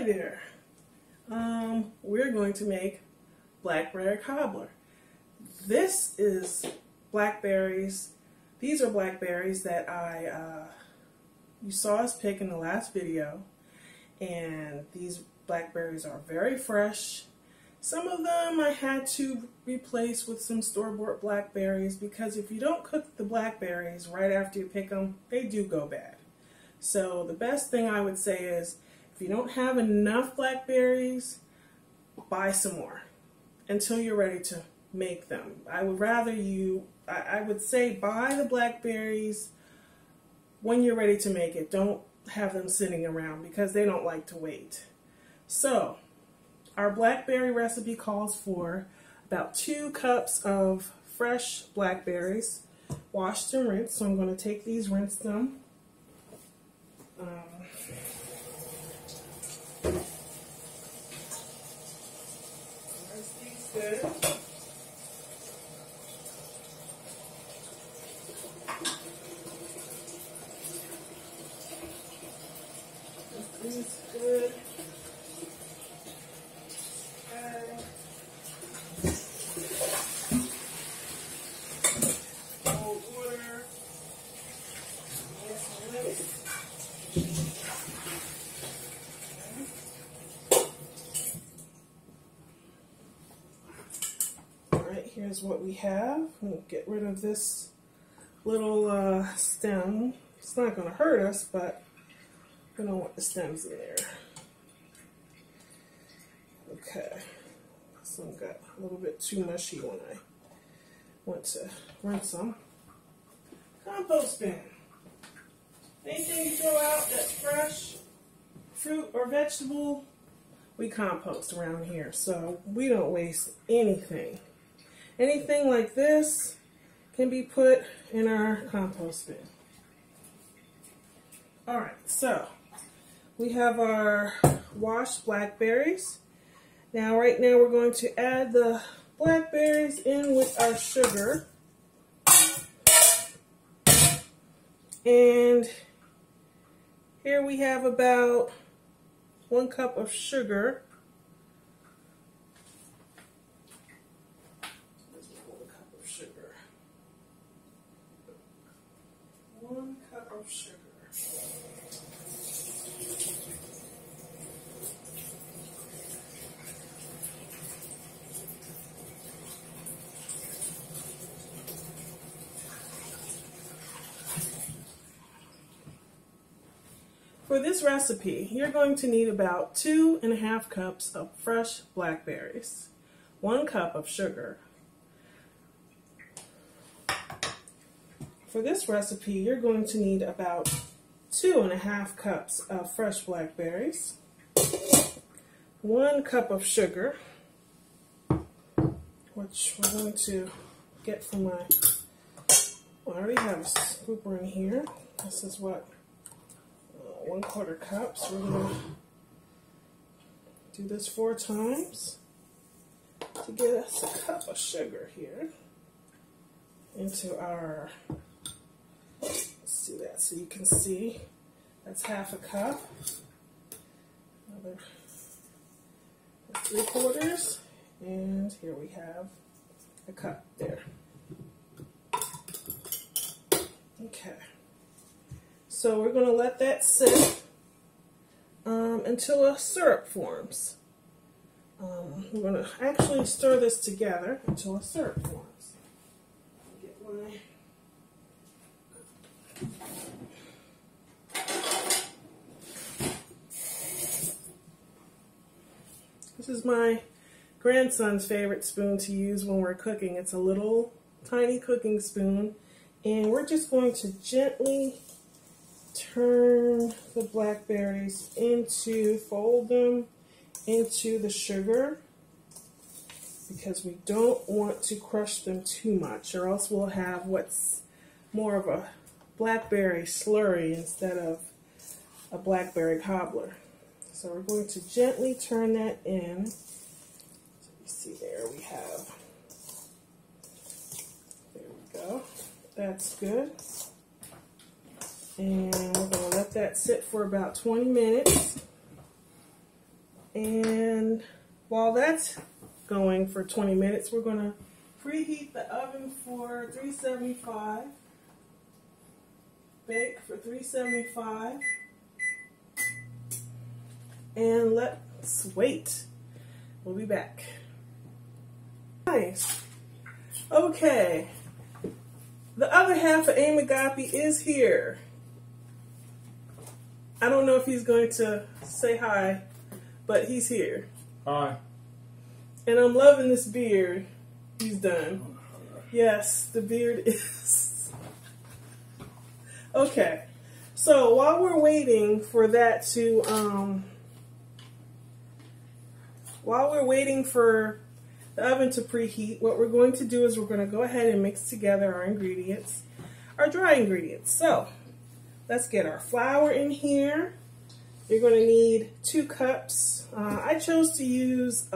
there. We're going to make Blackberry Cobbler. This is blackberries. These are blackberries that you saw us pick in the last video, and these blackberries are very fresh. Some of them I had to replace with some store-bought blackberries because if you don't cook the blackberries right after you pick them, they do go bad. So the best thing I would say is if you don't have enough blackberries, buy some more until you're ready to make them. I would say buy the blackberries when you're ready to make it. Don't have them sitting around because they don't like to wait. So our blackberry recipe calls for about 2 cups of fresh blackberries, washed and rinsed. So I'm going to take these, rinse them. Rinse these good. Rinse these good. Here's what we have. We'll get rid of this little stem. It's not going to hurt us, but we don't want the stems in there. Okay, this one got a little bit too mushy when I went to rinse them. Compost bin. Anything you throw out that's fresh, fruit or vegetable, we compost around here, so we don't waste anything. Anything like this can be put in our compost bin. Alright, so we have our washed blackberries. Right now we're going to add the blackberries in with our sugar. And here we have about 1 cup of sugar. 1 cup of sugar. For this recipe, you're going to need about 2½ cups of fresh blackberries, 1 cup of sugar. For this recipe, you're going to need about 2½ cups of fresh blackberries, 1 cup of sugar, which we're going to get from my, well, I already have a scooper in here. This is what, 1/4 cup. So we're going to do this 4 times to get us a cup of sugar here into our, let's do that so you can see. That's 1/2 cup. Another 3/4, and here we have a cup there. Okay, so we're going to let that sit until a syrup forms. We're going to actually stir this together until a syrup forms. Get my This is my grandson's favorite spoon to use when we're cooking. It's a little tiny cooking spoon, and we're just going to gently turn the blackberries fold them into the sugar, because we don't want to crush them too much, or else we'll have what's more of a blackberry slurry instead of a blackberry cobbler. So we're going to gently turn that in. So you see there we have, there we go. That's good. And we're going to let that sit for about 20 minutes. And while that's going for 20 minutes, we're going to preheat the oven for 375. Bake for 375. And let's wait. We'll be back. Nice. Okay. The other half of Amagapi is here. I don't know if he's going to say hi, but he's here. Hi. And I'm loving this beard he's done. Yes, the beard is. Okay. So while we're waiting for that to, while we're waiting for the oven to preheat, what we're going to do is we're going to go ahead and mix together our ingredients, our dry ingredients. So let's get our flour in here. You're going to need 2 cups. I chose to use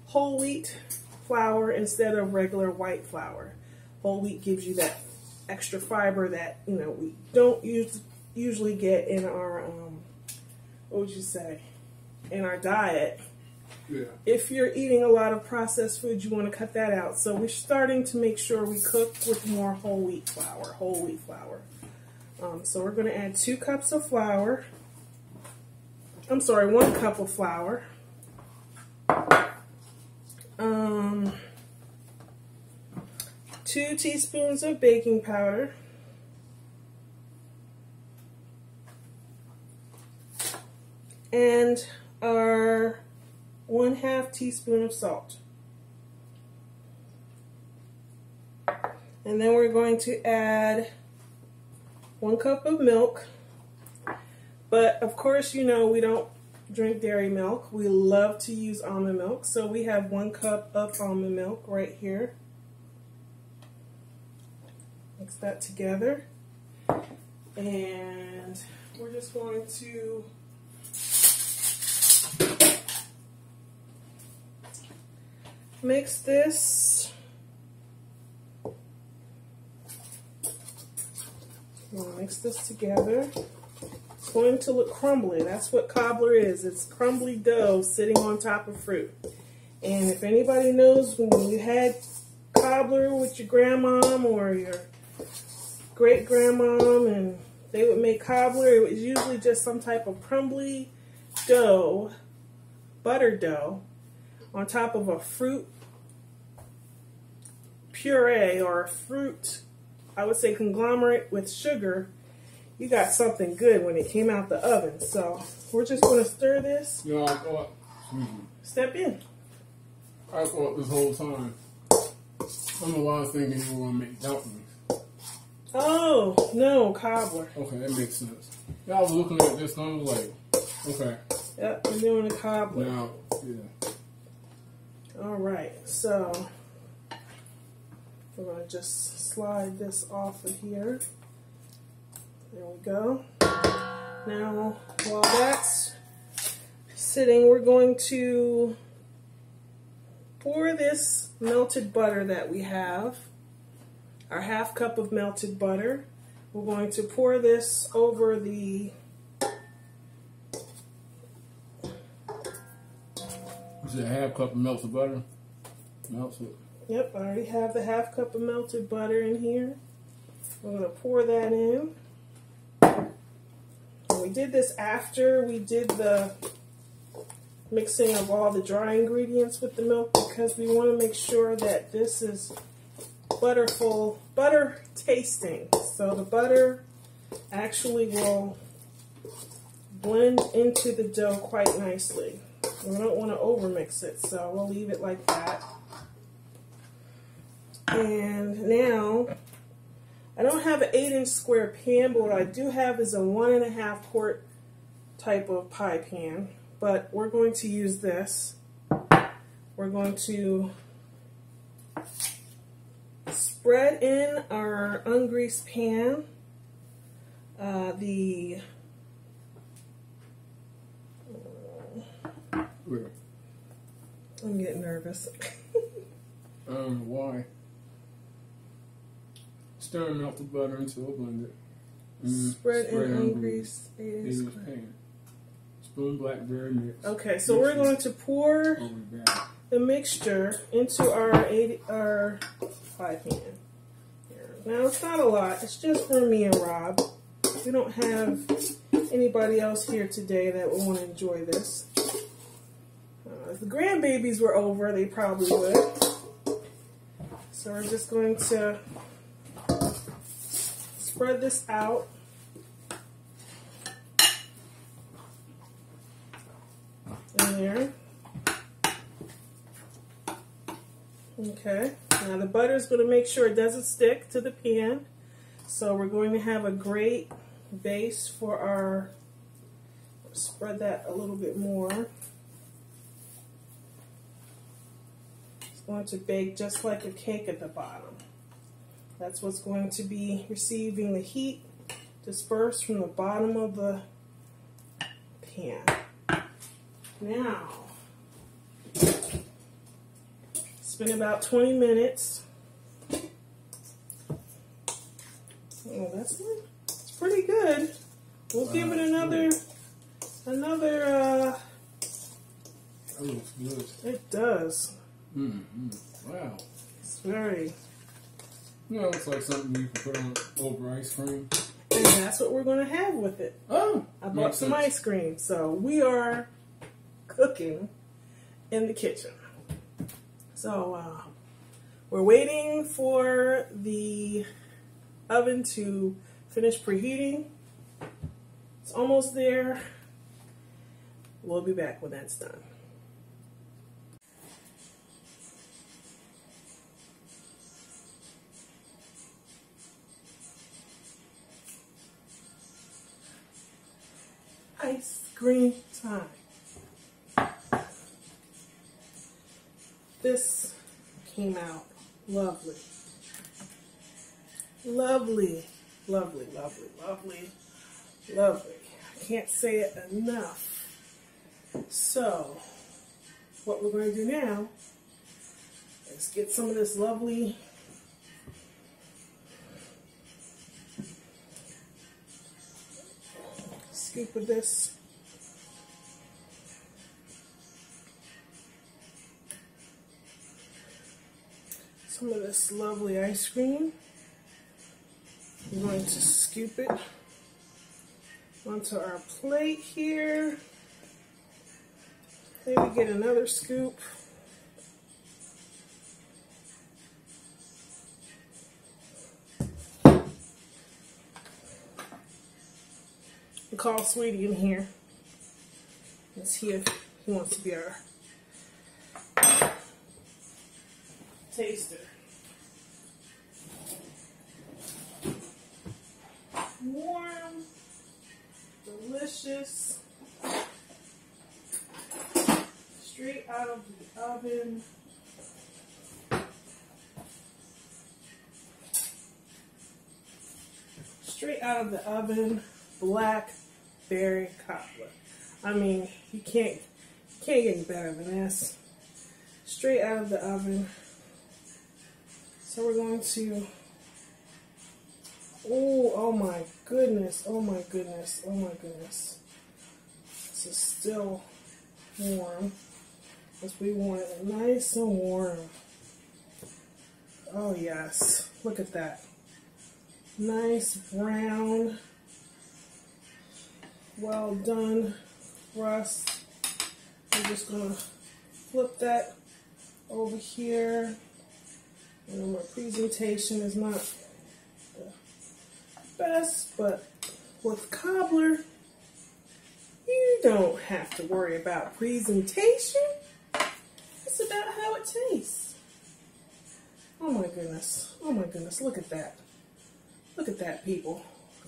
whole wheat flour instead of regular white flour. Whole wheat gives you that extra fiber that, you know, we don't usually get in our, what would you say, in our diet. Yeah. If you're eating a lot of processed food, you want to cut that out. So we're starting to make sure we cook with more whole wheat flour. So we're going to add 2 cups of flour. I'm sorry, 1 cup of flour. 2 teaspoons of baking powder. And our 1/2 teaspoon of salt. And then we're going to add 1 cup of milk. But of course, you know, we don't drink dairy milk. We love to use almond milk. So we have 1 cup of almond milk right here. Mix that together. And we're just going to mix this. We'll mix this together. It's going to look crumbly. That's what cobbler is. It's crumbly dough sitting on top of fruit. And if anybody knows when you had cobbler with your grandmom or your great-grandmom and they would make cobbler, it was usually just some type of crumbly dough, butter dough, on top of a fruit puree or a fruit, I would say conglomerate with sugar. You got something good when it came out the oven. So we're just going to stir this. You know, I thought, Step in. I thought this whole time, I don't know why I was thinking you were going to make dumplings. Oh, no, cobbler. Okay, that makes sense. Yeah, I was looking at this and I was like, okay. Yep, we're doing a cobbler. Now, yeah. All right, so we're going to just slide this off of here. There we go. Now, while that's sitting, we're going to pour this melted butter that we have, our 1/2 cup of melted butter. We're going to pour this over the Is it a 1/2 cup of melted butter? Melted. Yep, I already have the 1/2 cup of melted butter in here. We're going to pour that in. And we did this after we did the mixing of all the dry ingredients with the milk because we want to make sure that this is butter tasting. So the butter actually will blend into the dough quite nicely. We don't want to overmix it, so we'll leave it like that. And now, I don't have an 8-inch square pan, but what I do have is a 1.5 quart type of pie pan. But we're going to use this. We're going to spread in our ungreased pan I'm getting nervous. Why? Stir melted butter into a blender. Spread in ungreased 8-inch pan. tablespoon blackberry mix. Okay, so we're going to pour the mixture into our pie pan. Now it's not a lot, it's just for me and Rob. We don't have anybody else here today that would want to enjoy this. If the grandbabies were over, they probably would. So we're just going to spread this out. In there. Okay, now the butter is going to make sure it doesn't stick to the pan. So we're going to have a great base for our, spread that a little bit more. It's going to bake just like a cake at the bottom. That's what's going to be receiving the heat dispersed from the bottom of the pan. Now, it's been about 20 minutes. Oh, that's pretty good. We'll give it another. That looks good. It does. Wow. It's very. Yeah, it looks like something you can put on over ice cream. And that's what we're going to have with it. Oh, I bought some ice cream, so we are cooking in the kitchen. So we're waiting for the oven to finish preheating. It's almost there. We'll be back when that's done. Ice cream time. This came out lovely. Lovely, lovely, lovely, lovely, lovely. I can't say it enough. So, what we're going to do now is get some of this lovely scoop of this. Some of this lovely ice cream. We're going to scoop it onto our plate here. Maybe get another scoop. We'll call Sweetie in here. Let's see if he wants to be our taster. Warm, delicious, straight out of the oven. Straight out of the oven, Blackberry Cobbler. I mean, you can't get any better than this. Straight out of the oven. So we're going to, oh my goodness, oh my goodness, oh my goodness. This is still warm, because we want it nice and warm. Oh yes, look at that. Nice brown, well done crust. I'm just gonna flip that over here. I know my presentation is not the best, but with cobbler, you don't have to worry about presentation. It's about how it tastes. Oh my goodness. Oh my goodness. Look at that. Look at that, people.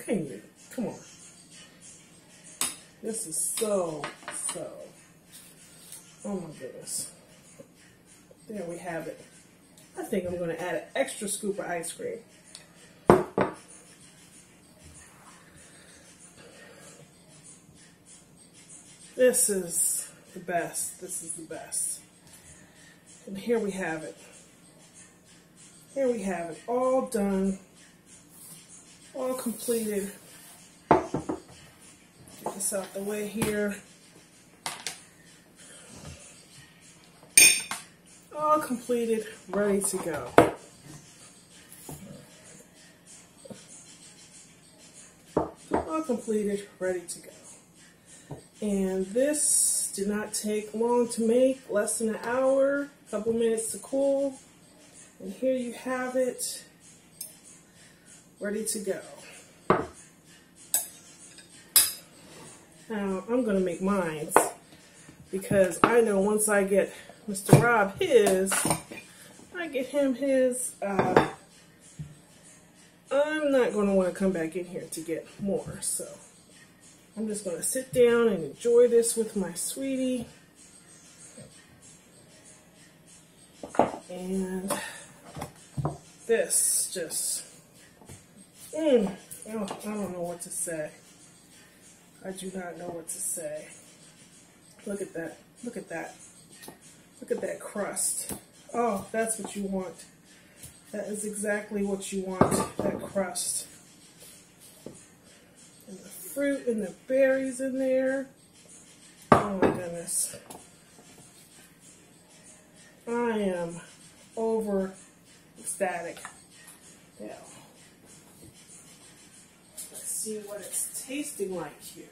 Can you? Come on. This is so. Oh my goodness. There we have it. I think I'm going to add an extra scoop of ice cream. This is the best. This is the best. And here we have it. Here we have it. All done. All completed. Get this out the way here. all completed, ready to go. All completed, ready to go. And this did not take long to make, less than an hour, a couple minutes to cool. And here you have it, ready to go. Now, I'm going to make mine because I know once I get Mr. Rob his, I get him his, I'm not going to want to come back in here to get more. So I'm just going to sit down and enjoy this with my sweetie. And this just, I don't know what to say. I do not know what to say. Look at that. Look at that. Look at that crust. Oh, that's what you want. That is exactly what you want, that crust. And the fruit and the berries in there. Oh my goodness. I am over ecstatic. Yeah. Let's see what it's tasting like here.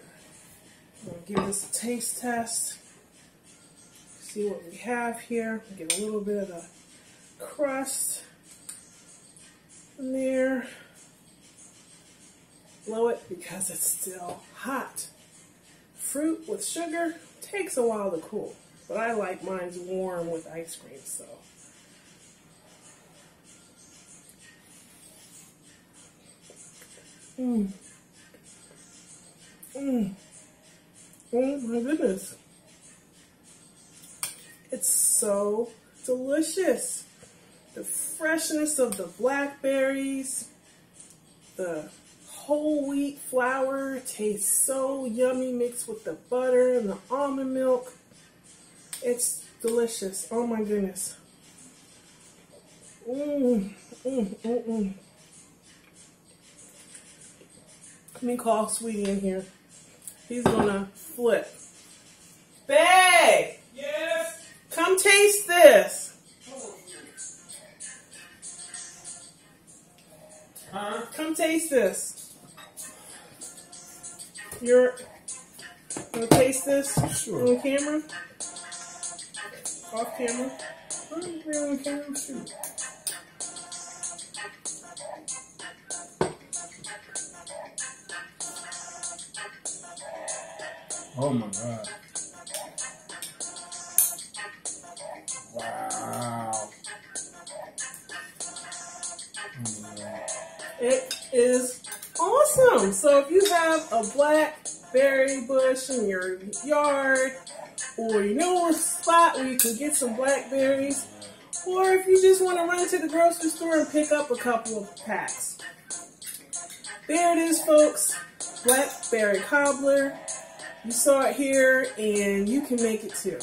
I'm going to give this a taste test. See what we have here. Get a little bit of the crust in there. Blow it because it's still hot. Fruit with sugar takes a while to cool, but I like mine warm with ice cream, so. Oh my goodness. It's so delicious. The freshness of the blackberries, the whole wheat flour tastes so yummy mixed with the butter and the almond milk. It's delicious. Oh my goodness. Let me call Sweetie in here. He's gonna flip. Babe! Yes? Come taste this. Huh? Come taste this. You're gonna taste this? Sure. On camera? Off camera? On camera? Shoot. Oh my God. Wow. Oh my God. It is awesome. So if you have a blackberry bush in your yard, or you know a spot where you can get some blackberries, or if you just want to run to the grocery store and pick up a couple of packs. There it is, folks. Blackberry Cobbler. You saw it here, and you can make it too.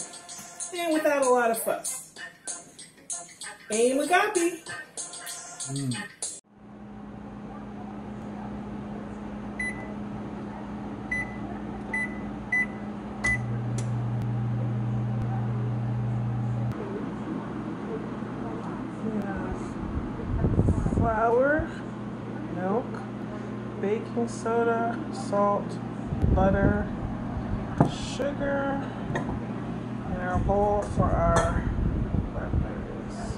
And without a lot of fuss. Aim a copy. Flour, milk, baking soda, salt, butter, sugar, and our bowl for our blackberries.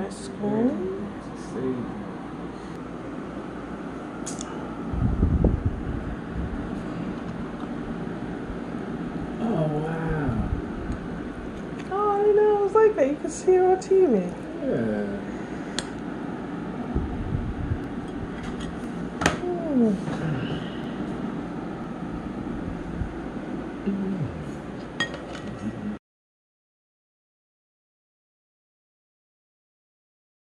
my spoon. Let's see. Oh, wow. Oh, I didn't know it was like that. You can see it on TV. Yeah. Mm.